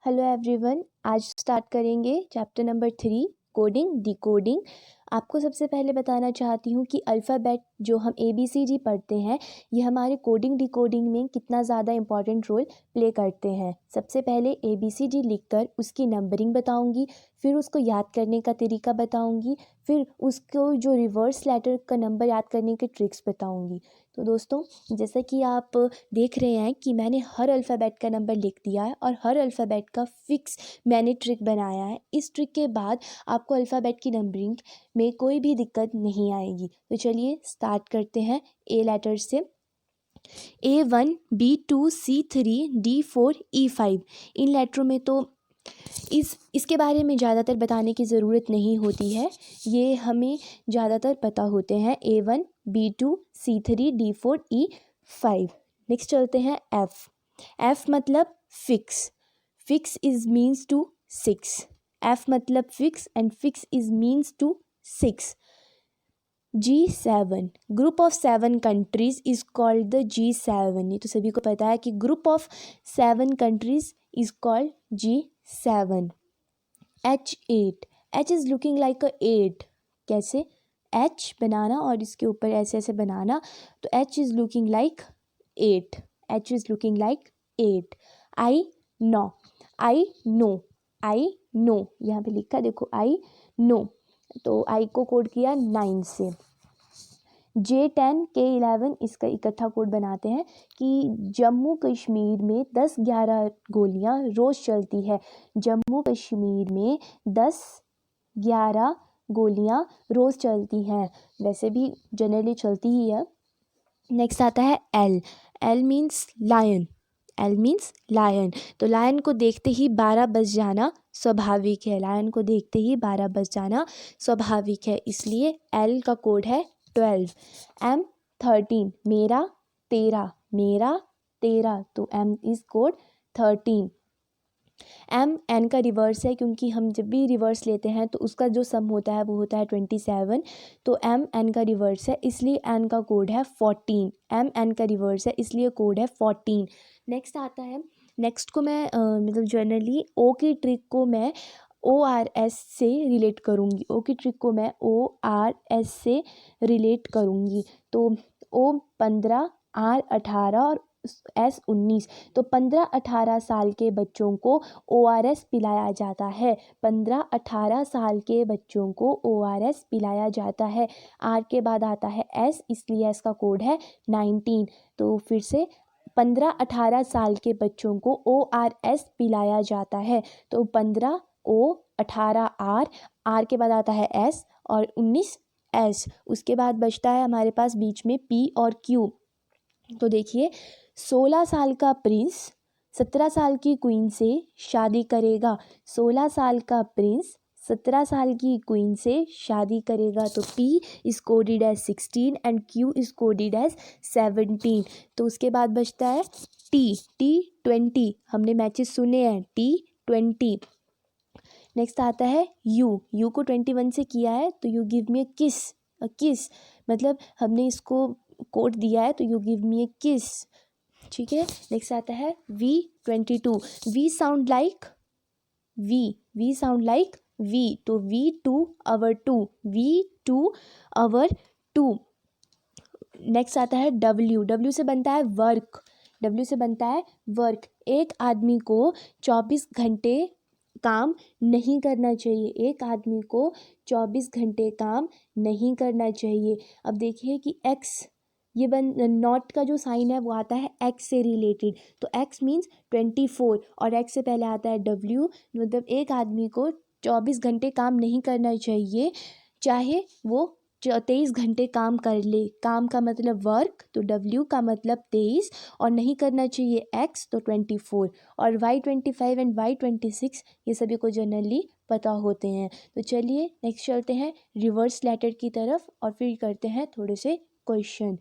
Hello everyone, आज start करेंगे chapter number 3 coding decoding. आपको सबसे पहले बताना चाहती हूँ कि अल्फ़ाबेट जो हम ABCD पढ़ते हैं ये हमारे कोडिंग डिकोडिंग में कितना ज़्यादा इम्पॉर्टेंट रोल प्ले करते हैं। सबसे पहले ABCD लिखकर उसकी नंबरिंग बताऊँगी, फिर उसको याद करने का तरीका बताऊँगी, फिर उसको जो रिवर्स लेटर का नंबर याद करने के ट्रिक्स बताऊँगी। तो दोस्तों, जैसा कि आप देख रहे हैं कि मैंने हर अल्फ़ाबेट का नंबर लिख दिया है और हर अल्फ़ाबेट का फिक्स मैंने ट्रिक बनाया है। इस ट्रिक के बाद आपको अल्फ़ाबेट की नंबरिंग में कोई भी दिक्कत नहीं आएगी। तो चलिए स्टार्ट करते हैं ए लेटर से। A1 B2 C3 D4 E5। इन लेटरों में तो इसके बारे में ज़्यादातर बताने की ज़रूरत नहीं होती है, ये हमें ज़्यादातर पता होते हैं। A1 B2 C3 D4 E5। Next चलते हैं F मतलब fix. Fix is means to 6। F मतलब fix and fix is means to 6। G7 group of 7 countries is called the G7। ये तो सभी को पता है कि group of 7 countries is called G7। H8 H is looking like a 8। कैसे? H बनाना और इसके ऊपर ऐसे ऐसे बनाना, तो H is looking like 8। H is looking like 8। I know यहाँ पे लिखा देखो, I नो, तो I को कोड किया 9 से। J10 K11 इसका इकट्ठा कोड बनाते हैं कि जम्मू कश्मीर में 10-11 गोलियां रोज़ चलती है। जम्मू कश्मीर में 10-11 गोलियां रोज़ चलती हैं, वैसे भी जनरली चलती ही है। नेक्स्ट आता है L means lion. L means lion, तो लायन को देखते ही 12 बज जाना स्वाभाविक है। लायन को देखते ही 12 बज जाना स्वाभाविक है, इसलिए L का कोड है 12। M13 मेरा तेरा, तो M इज़ कोड 13। M का रिवर्स है, क्योंकि हम जब भी रिवर्स लेते हैं तो उसका जो सम होता है वो होता है 27, तो M का रिवर्स है, इसलिए N का कोड है 14। M का रिवर्स है, इसलिए कोड है 14। नेक्स्ट आता है, नेक्स्ट को मैं मतलब जनरली O की ट्रिक को मैं ORS से रिलेट करूँगी। O की ट्रिक को मैं ORS से रिलेट करूँगी। तो O 15, R 18 और S 19, तो 15-18 साल के बच्चों को ORS पिलाया जाता है। 15-18 साल के बच्चों को ORS पिलाया जाता है। R के बाद आता है S, इसलिए S का कोड है 19। तो फिर से 15-18 साल के बच्चों को ORS पिलाया जाता है, तो 15 O 18 R के बाद आता है S और 19 S। उसके बाद बचता है हमारे पास बीच में P और Q। तो देखिए, 16 साल का प्रिंस 17 साल की क्वीन से शादी करेगा। 16 साल का प्रिंस 17 साल की क्वीन से शादी करेगा, तो P is coded as 16 and Q is coded as 17। तो उसके बाद बचता है T20। हमने मैचेस सुने हैं, T20। नेक्स्ट आता है U को 21 से किया है, तो यू गिव मी अ किस, मतलब हमने इसको कोड दिया है, तो यू गिव मी अ किस, ठीक है। नेक्स्ट आता है V22। We sound like V, तो V2 our 2, V2 our 2। Next आता है W से बनता है वर्क। एक आदमी को 24 घंटे काम नहीं करना चाहिए। एक आदमी को 24 घंटे काम नहीं करना चाहिए। अब देखिए कि X, ये नॉट का जो साइन है वो आता है X से रिलेटेड, तो X मीन्स 24 और X से पहले आता है W, मतलब एक आदमी को 24 घंटे काम नहीं करना चाहिए, चाहे वो 23 घंटे काम कर ले। काम का मतलब वर्क, तो W का मतलब 23, और नहीं करना चाहिए X, तो 24। और Y25 एंड Y26 ये सभी को जनरली पता होते हैं। तो चलिए नेक्स्ट चलते हैं रिवर्स लेटर की तरफ और फिर करते हैं थोड़े से क्वेश्चन।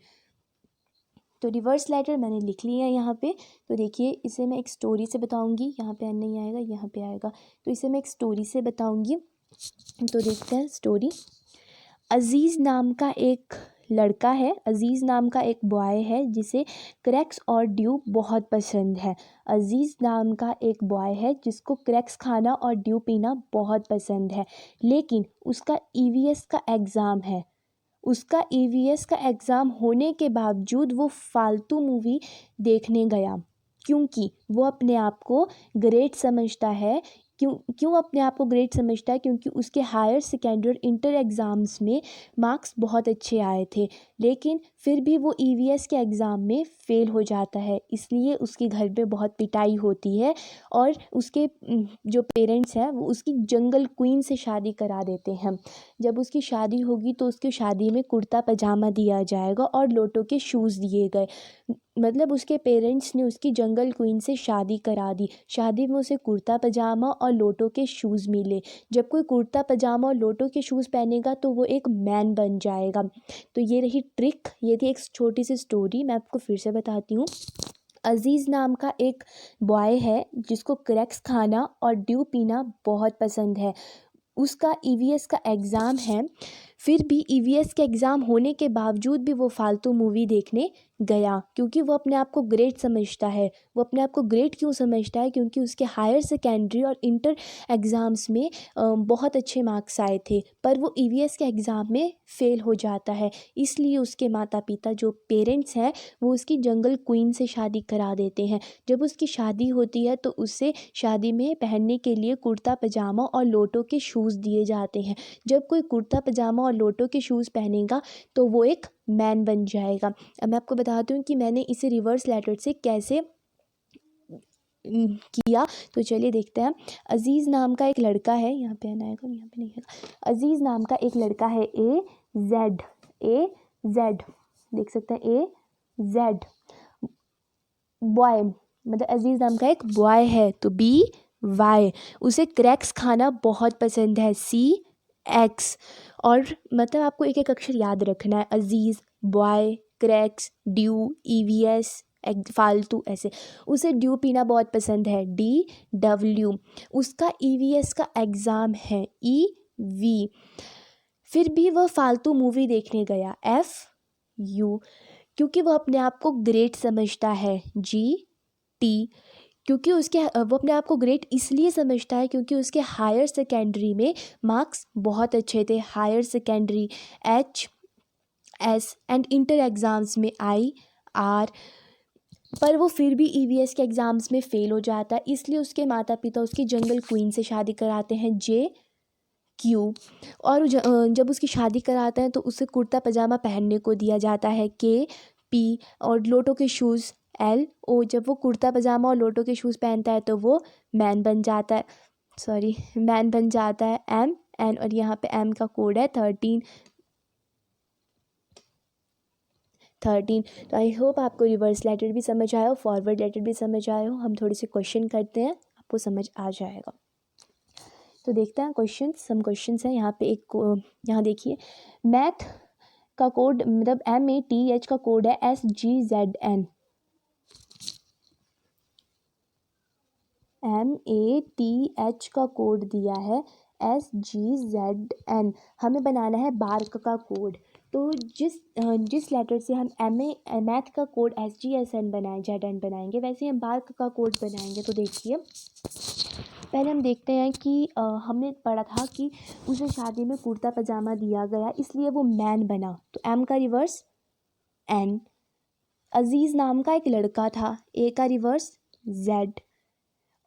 तो रिवर्स लेटर मैंने लिख लिया है यहाँ पे। तो देखिए, इसे मैं एक स्टोरी से बताऊँगी। यहाँ पे नहीं आएगा, यहाँ पे आएगा, तो इसे मैं एक स्टोरी से बताऊँगी। तो देखते हैं स्टोरी। अज़ीज़ नाम का एक लड़का है, अजीज़ नाम का एक बॉय है जिसे क्रैक्स और ड्यू बहुत पसंद है। अजीज़ नाम का एक बॉय है जिसको क्रैक्स खाना और ड्यू पीना बहुत पसंद है, लेकिन उसका ईवीएस का एग्ज़ाम है। उसका ईवीएस का एग्ज़ाम होने के बावजूद वो फालतू मूवी देखने गया, क्योंकि वो अपने आप को ग्रेट समझता है। क्यों अपने आप को ग्रेट समझता है? क्योंकि उसके हायर सेकेंडरी और इंटर एग्ज़ाम्स में मार्क्स बहुत अच्छे आए थे, लेकिन फिर भी वो ईवीएस के एग्ज़ाम में फ़ेल हो जाता है। इसलिए उसके घर पे बहुत पिटाई होती है और उसके जो पेरेंट्स हैं वो उसकी जंगल क्वीन से शादी करा देते हैं। जब उसकी शादी होगी तो उसकी शादी में कुर्ता पजामा दिया जाएगा और लोटो के शूज़ दिए गए। मतलब उसके पेरेंट्स ने उसकी जंगल क्वीन से शादी करा दी। शादी में उसे कुर्ता पजामा और लोटो के शूज़ मिले। जब कोई कुर्ता पजामा और लोटो के शूज़ पहनेगा तो वो एक मैन बन जाएगा। तो ये रही ट्रिक, ये थी एक छोटी सी स्टोरी। मैं आपको फिर से बताती हूँ। अजीज़ नाम का एक बॉय है जिसको क्रैक्स खाना और ड्यू पीना बहुत पसंद है। उसका ईवीएस का एग्ज़ाम है, फिर भी ईवीएस के एग्ज़ाम होने के बावजूद भी वो फालतू मूवी देखने गया, क्योंकि वो अपने आप को ग्रेट समझता है। वो अपने आप को ग्रेट क्यों समझता है? क्योंकि उसके हायर सेकेंडरी और इंटर एग्ज़ाम्स में बहुत अच्छे मार्क्स आए थे, पर वो ईवीएस के एग्ज़ाम में फ़ेल हो जाता है। इसलिए उसके माता पिता जो पेरेंट्स हैं वो उसकी जंगल क्वीन से शादी करा देते हैं। जब उसकी शादी होती है तो उसे शादी में पहनने के लिए कुर्ता पजामा और लोटो के शूज़ दिए जाते हैं। जब कोई कुर्ता पजामा और लोटो के शूज़ पहनेगा तो वो एक मैन बन जाएगा। अब मैं आपको बताती हूँ कि मैंने इसे रिवर्स लेटर से कैसे किया, तो चलिए देखते हैं। अजीज़ नाम का एक लड़का है, यहाँ पे आना आएगा, यहाँ पे नहीं आएगा। अजीज़ नाम का एक लड़का है, ए जेड देख सकते हैं, ए जेड बॉय, मतलब अजीज़ नाम का एक बॉय है, तो बी वाई। उसे क्रैक्स खाना बहुत पसंद है, सी एक्स। और मतलब आपको एक एक अक्षर याद रखना है, अजीज़, बॉय, क्रैक्स, ड्यू, ईवीएस, फालतू, ऐसे। उसे ड्यू पीना बहुत पसंद है, डी डब्ल्यू। उसका ईवीएस का एग्ज़ाम है, ई वी। फिर भी वह फालतू मूवी देखने गया, एफ यू। क्योंकि वह अपने आप को ग्रेट समझता है, जी टी। क्योंकि वो अपने आप को ग्रेट इसलिए समझता है क्योंकि उसके हायर सेकेंडरी में मार्क्स बहुत अच्छे थे, higher secondary, H S, and inter exams में आई आर। पर वो फिर भी ईवीएस के एग्ज़ाम्स में फ़ेल हो जाता है, इसलिए उसके माता पिता उसकी जंगल क्वीन से शादी कराते हैं, जे क्यू। और जब उसकी शादी कराते हैं तो उसे कुर्ता पजामा पहनने को दिया जाता है, के पी। और लोटो के शूज़, एल ओ। जब वो कुर्ता पजामा और लोटो के शूज़ पहनता है तो वो मैन बन जाता है, मैन बन जाता है, एम एन। और यहाँ पे एम का कोड है 13। तो आई होप आपको रिवर्स लेटर भी समझ आया हो, फॉरवर्ड लेटर भी समझ आया हो। हम थोड़े से क्वेश्चन करते हैं, आपको समझ आ जाएगा। तो देखते हैं क्वेश्चन, सम क्वेश्चंस हैं यहाँ पे। यहाँ देखिए, मैथ का कोड, मतलब MATH का कोड है SGZN। MATH का कोड दिया है SGZN। हमें बनाना है बार्क का कोड। तो जिस लेटर से हम मैथ का कोड SGSN बनाए, ZN बनाएंगे, वैसे हम बार्क का कोड बनाएंगे। तो देखिए, पहले हम देखते हैं कि हमने पढ़ा था कि उसे शादी में कुर्ता पजामा दिया गया, इसलिए वो मैन बना। तो M का रिवर्स N। अजीज़ नाम का एक लड़का था, A का रिवर्स Z।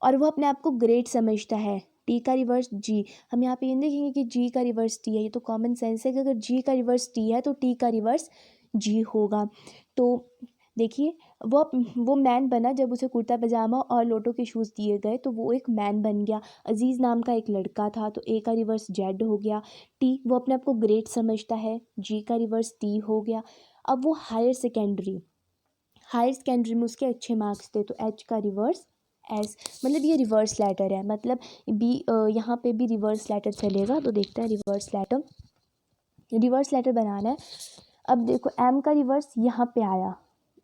और वो अपने आप को ग्रेट समझता है, T का रिवर्स G। हम यहाँ पे ये देखेंगे कि G का रिवर्स T है, ये तो कॉमन सेंस है कि अगर G का रिवर्स T है तो T का रिवर्स G होगा। तो देखिए, वो मैन बना जब उसे कुर्ता पजामा और लोटो के शूज़ दिए गए, तो वो एक मैन बन गया। अजीज़ नाम का एक लड़का था, तो A का रिवर्स Z हो गया। T, वो अपने आप को ग्रेट समझता है, G का रिवर्स T हो गया। अब वो हायर सेकेंडरी में उसके अच्छे मार्क्स थे, तो H का रिवर्स S। मतलब ये रिवर्स लेटर है, मतलब यहाँ पे भी रिवर्स लेटर चलेगा। तो देखते हैं रिवर्स लेटर बनाना है। अब देखो, M का रिवर्स यहाँ पे आया,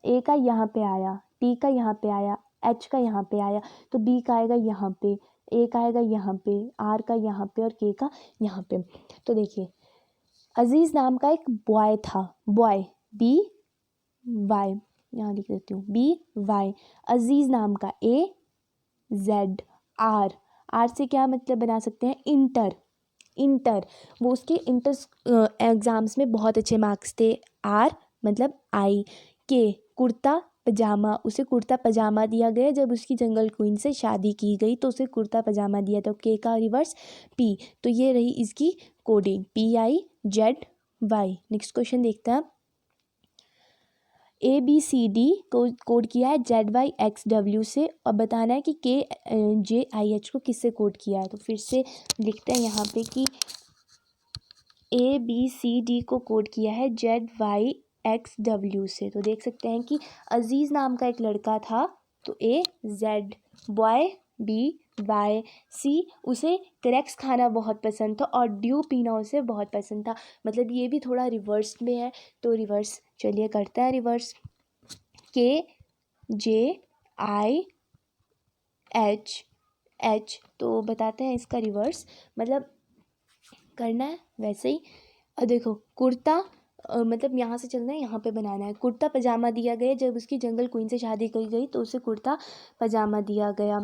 A का यहाँ पे आया, T का यहाँ पे आया, H का यहाँ पे आया, तो B का आएगा यहाँ पे, A का आएगा यहाँ पे, R का यहाँ पे और K का यहाँ पे। तो देखिए, अजीज़ नाम का एक बॉय था, बॉय बी वाई, यहाँ लिख देती हूँ बी वाई, अजीज़ नाम का ए जेड आर, आर से क्या मतलब बना सकते हैं, इंटर, इंटर, वो उसके इंटर एग्ज़ाम्स में बहुत अच्छे मार्क्स थे, आर मतलब आई, के कुर्ता पजामा, उसे कुर्ता पजामा दिया गया जब उसकी जंगल क्वीन से शादी की गई तो उसे कुर्ता पजामा दिया, तो के का रिवर्स पी, तो ये रही इसकी कोडिंग PIZY। नेक्स्ट क्वेश्चन देखते हैं, ABCD को कोड किया है ZYXW से, और बताना है कि KJIH को किससे कोड किया है, तो फिर से लिखते हैं यहाँ पे कि ABCD को कोड किया है ZYXW से, तो देख सकते हैं कि अजीज़ नाम का एक लड़का था, तो AZ, बॉय BY, उसे क्रैक्स खाना बहुत पसंद था और ड्यू पीना उसे बहुत पसंद था, मतलब ये भी थोड़ा रिवर्स में है, तो रिवर्स चलिए करते हैं रिवर्स, KJIH, तो बताते हैं इसका रिवर्स, मतलब करना है वैसे ही, और देखो कुर्ता मतलब यहाँ से चलना है, यहाँ पे बनाना है, कुर्ता पजामा दिया गया जब उसकी जंगल क्वीन से शादी की गई तो उसे कुर्ता पजामा दिया गया,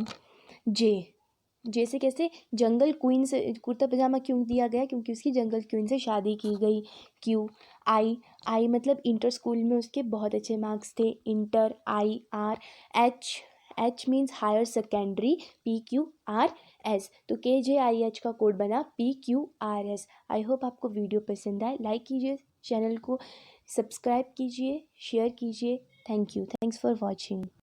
जे से कैसे, जंगल क्वीन से कुर्ता पजामा क्यों दिया गया, क्योंकि उसकी जंगल क्वीन से शादी की गई, आई मतलब इंटर स्कूल में उसके बहुत अच्छे मार्क्स थे, inter, IR, H means higher secondary, PQRS, तो KJIH का कोड बना PQRS। आई होप आपको वीडियो पसंद आए, लाइक कीजिए, चैनल को सब्सक्राइब कीजिए, शेयर कीजिए, thank you, thanks for watching.